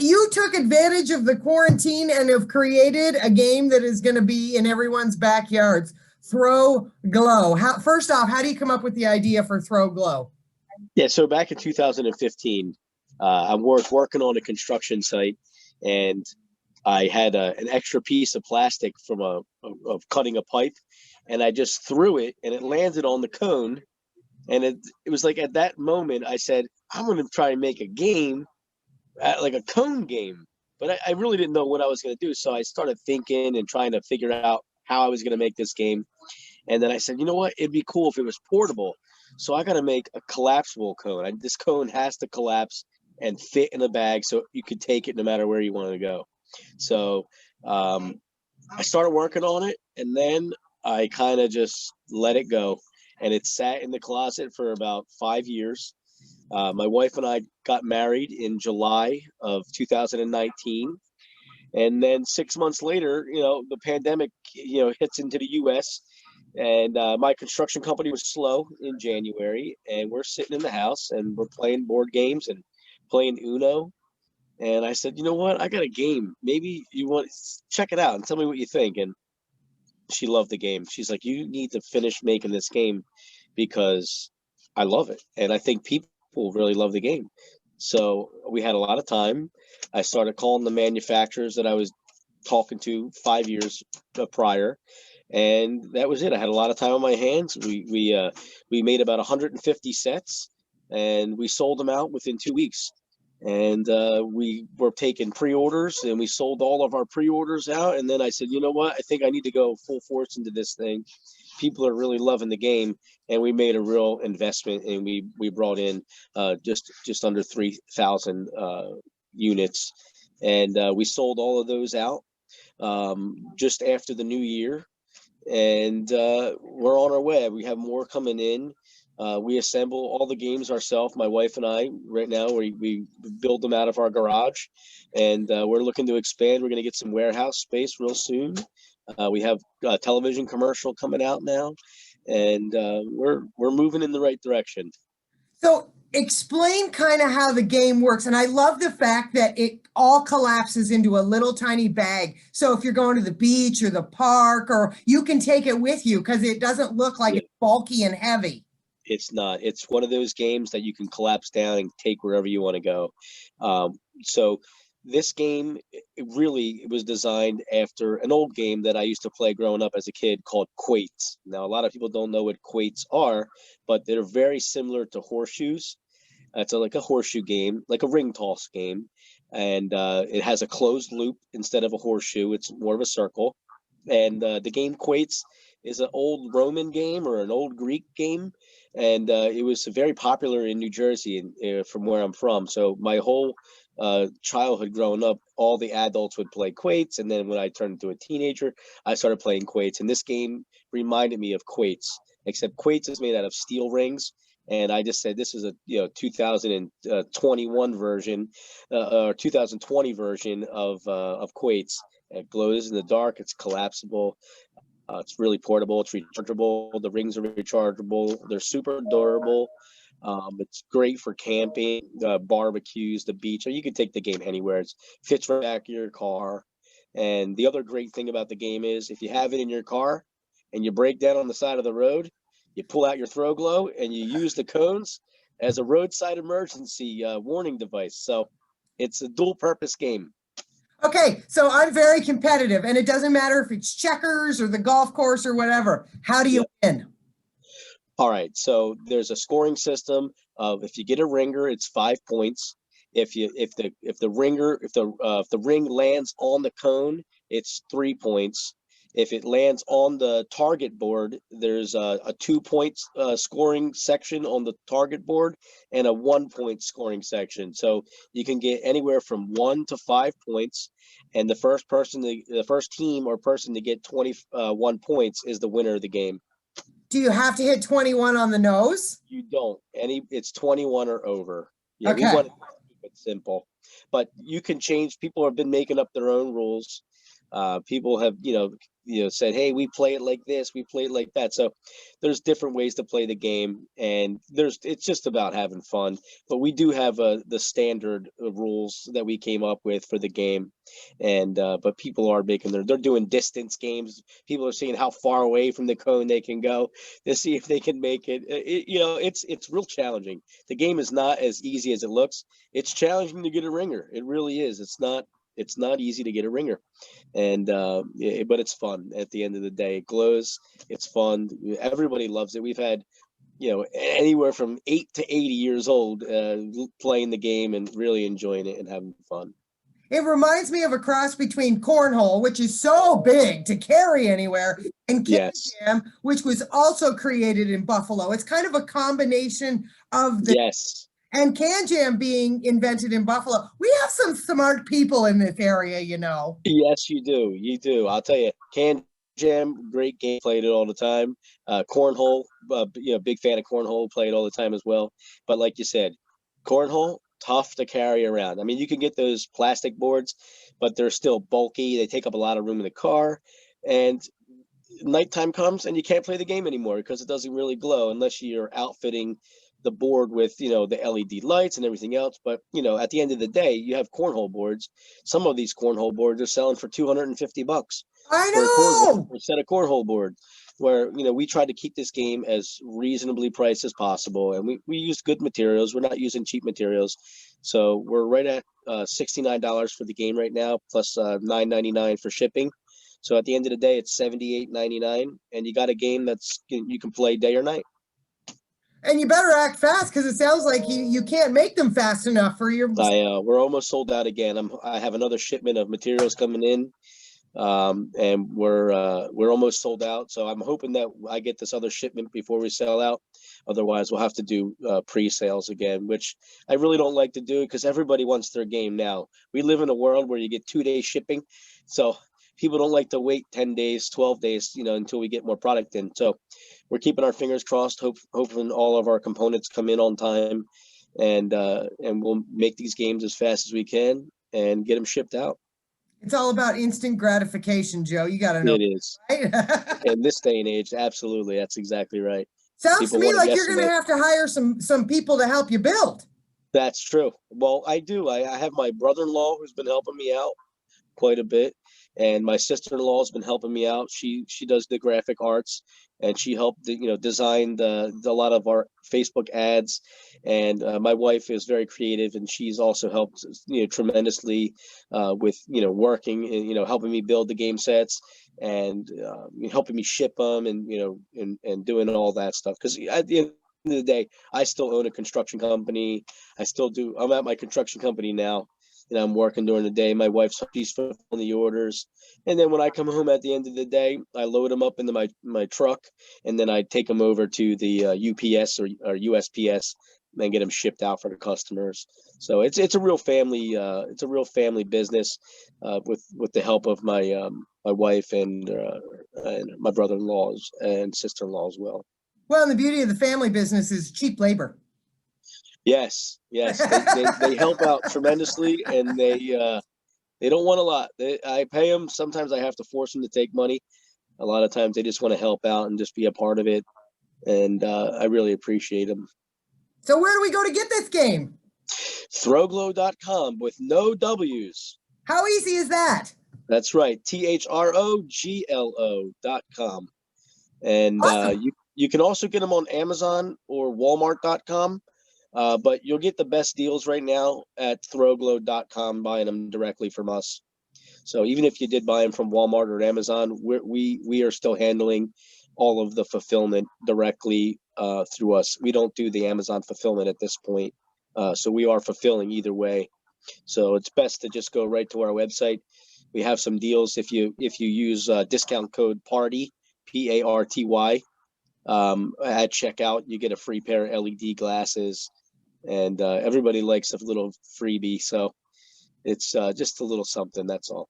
you took advantage of the quarantine and have created a game that is going to be in everyone's backyards. ThroGlo. First off, how do you come up with the idea for ThroGlo? Yeah, so back in 2015, I was working on a construction site, and I had an extra piece of plastic from of cutting a pipe, and I just threw it, and it landed on the cone. And it was like at that moment, I said, I'm going to try and make a game, like a cone game. But I really didn't know what I was going to do. So I started thinking and trying to figure out how I was going to make this game. And then I said, you know what? It'd be cool if it was portable. So I got to make a collapsible cone. This cone has to collapse and fit in a bag so you could take it no matter where you want to go. So I started working on it, and then I kind of just let it go. And it sat in the closet for about 5 years. My wife and I got married in July of 2019. And then 6 months later, the pandemic, hits into the U.S. And my construction company was slow in January. And we're sitting in the house and we're playing board games and playing Uno. And I said, you know what? I got a game. Maybe you want to check it out and tell me what you think. And she loved the game. She's like, you need to finish making this game because I love it. And I think people really love the game. So we had a lot of time. I started calling the manufacturers that I was talking to 5 years prior. And that was it. I had a lot of time on my hands. We made about 150 sets, and we sold them out within 2 weeks. And we were taking pre-orders, and we sold all of our pre-orders out. And then I said, you know what? I think I need to go full force into this thing. People are really loving the game, and we made a real investment, and we brought in just under 3,000 units, and we sold all of those out just after the new year. And we're on our way. We have more coming in. We assemble all the games ourselves, my wife and I. Right now, we build them out of our garage, and we're looking to expand. We're going to get some warehouse space real soon. We have a television commercial coming out now, and we're moving in the right direction. So explain kind of how the game works. And I love the fact that it all collapses into a little tiny bag. So if you're going to the beach or the park, or you can take it with you because it doesn't look like it's bulky and heavy. It's not. It's one of those games that you can collapse down and take wherever you want to go. So this game, it was designed after an old game that I used to play growing up as a kid called quates. Now, a lot of people don't know what quates are, but they're very similar to horseshoes. It's like a horseshoe game, like a ring toss game. And it has a closed loop instead of a horseshoe. It's more of a circle. And the game quates is an old Roman game or an old Greek game. And it was very popular in New Jersey, from where I'm from. So my whole childhood growing up, all the adults would play quates. And then when I turned into a teenager, I started playing quates. And this game reminded me of quates, except quates is made out of steel rings. And I just said, this is a 2021 version or 2020 version of quates. It glows in the dark. It's collapsible. It's really portable. It's rechargeable. The rings are rechargeable. They're super durable. It's great for camping, barbecues, the beach. You can take the game anywhere. It fits right back in your car. And the other great thing about the game is if you have it in your car and you break down on the side of the road, you pull out your ThroGlo and you use the cones as a roadside emergency warning device. So it's a dual purpose game. Okay, so I'm very competitive, and it doesn't matter if it's checkers or the golf course or whatever. How do you win? All right, so there's a scoring system of if you get a ringer, it's 5 points. If the ring lands on the cone, it's 3 points. If it lands on the target board, there's a 2 points scoring section on the target board and a 1 point scoring section. So you can get anywhere from 1 to 5 points, and the first team or person to get 21 points is the winner of the game. Do you have to hit 21 on the nose? You don't. It's 21 or over. Yeah, okay. We want to keep it simple, but you can change. People have been making up their own rules. People have, said, hey, we play it like this, we play it like that. So there's different ways to play the game, and it's just about having fun. But we do have the standard rules that we came up with for the game, and but people are making they're doing distance games. People are seeing how far away from the cone they can go to see if they can make it. It's real challenging. The game is not as easy as it looks. It's challenging to get a ringer. It really is. It's not easy to get a ringer, and but it's fun at the end of the day. It glows. It's fun. Everybody loves it. We've had anywhere from 8 to 80 years old playing the game and really enjoying it and having fun. It reminds me of a cross between cornhole, which is so big to carry anywhere, and Can Yes. Jam, which was also created in Buffalo. It's kind of a combination of the Yes. and Can Jam being invented in Buffalo. We have some smart people in this area, Yes, you do. You do. I'll tell you, Can Jam, great game, played it all the time. Cornhole, big fan of cornhole, play it all the time as well. But like you said, cornhole, tough to carry around. I mean, you can get those plastic boards, but they're still bulky. They take up a lot of room in the car, and nighttime comes and you can't play the game anymore because it doesn't really glow unless you're outfitting the board with the LED lights and everything else. But at the end of the day, you have cornhole boards. Some of these cornhole boards are selling for $250 I for a know. set of cornhole board. Where we try to keep this game as reasonably priced as possible, and we use good materials. We're not using cheap materials, so we're right at $69 for the game right now, plus $9.99 for shipping. So at the end of the day, it's $78.99, and you got a game you can play day or night. And you better act fast because it sounds like you can't make them fast enough for your. We're almost sold out again. I have another shipment of materials coming in, and we're almost sold out. So I'm hoping that I get this other shipment before we sell out. Otherwise, we'll have to do pre-sales again, which I really don't like to do because everybody wants their game now. We live in a world where you get 2-day shipping, so people don't like to wait 10 days, 12 days, until we get more product in. So we're keeping our fingers crossed, hoping all of our components come in on time, and we'll make these games as fast as we can and get them shipped out. It's all about instant gratification, Joe. You got to know. It is. Right? In this day and age, absolutely. That's exactly right. Sounds People to me want like an you're going to estimate. have to hire some people to help you build. That's true. Well, I do. I have my brother-in-law who's been helping me out quite a bit, and my sister-in-law has been helping me out. She does the graphic arts, and she helped design a lot of our Facebook ads. And my wife is very creative, and she's also helped tremendously with working and helping me build the game sets, and helping me ship them, and and doing all that stuff. Because at the end of the day, I still own a construction company. I still do. I'm at my construction company now, and I'm working during the day. My she's fulfilling the orders, and then when I come home at the end of the day, I load them up into my truck, and then I take them over to the UPS or USPS and get them shipped out for the customers. So it's a real family business with the help of my wife and my brother-in-laws and sister-in-law as well. Well, and the beauty of the family business is cheap labor. Yes, they help out tremendously, and they don't want a lot. I pay them. Sometimes I have to force them to take money. A lot of times they just want to help out and just be a part of it, and I really appreciate them. So where do we go to get this game? ThroGlo.com with no W's. How easy is that? That's right. ThroGlo.com. And Awesome. you can also get them on Amazon or Walmart.com. But you'll get the best deals right now at ThroGlo.com buying them directly from us. So even if you did buy them from Walmart or Amazon, we are still handling all of the fulfillment directly through us. We don't do the Amazon fulfillment at this point. So we are fulfilling either way. So it's best to just go right to our website. We have some deals if you use discount code PARTY, PARTY, at checkout. You get a free pair of LED glasses, and everybody likes a little freebie. So it's just a little something. That's all.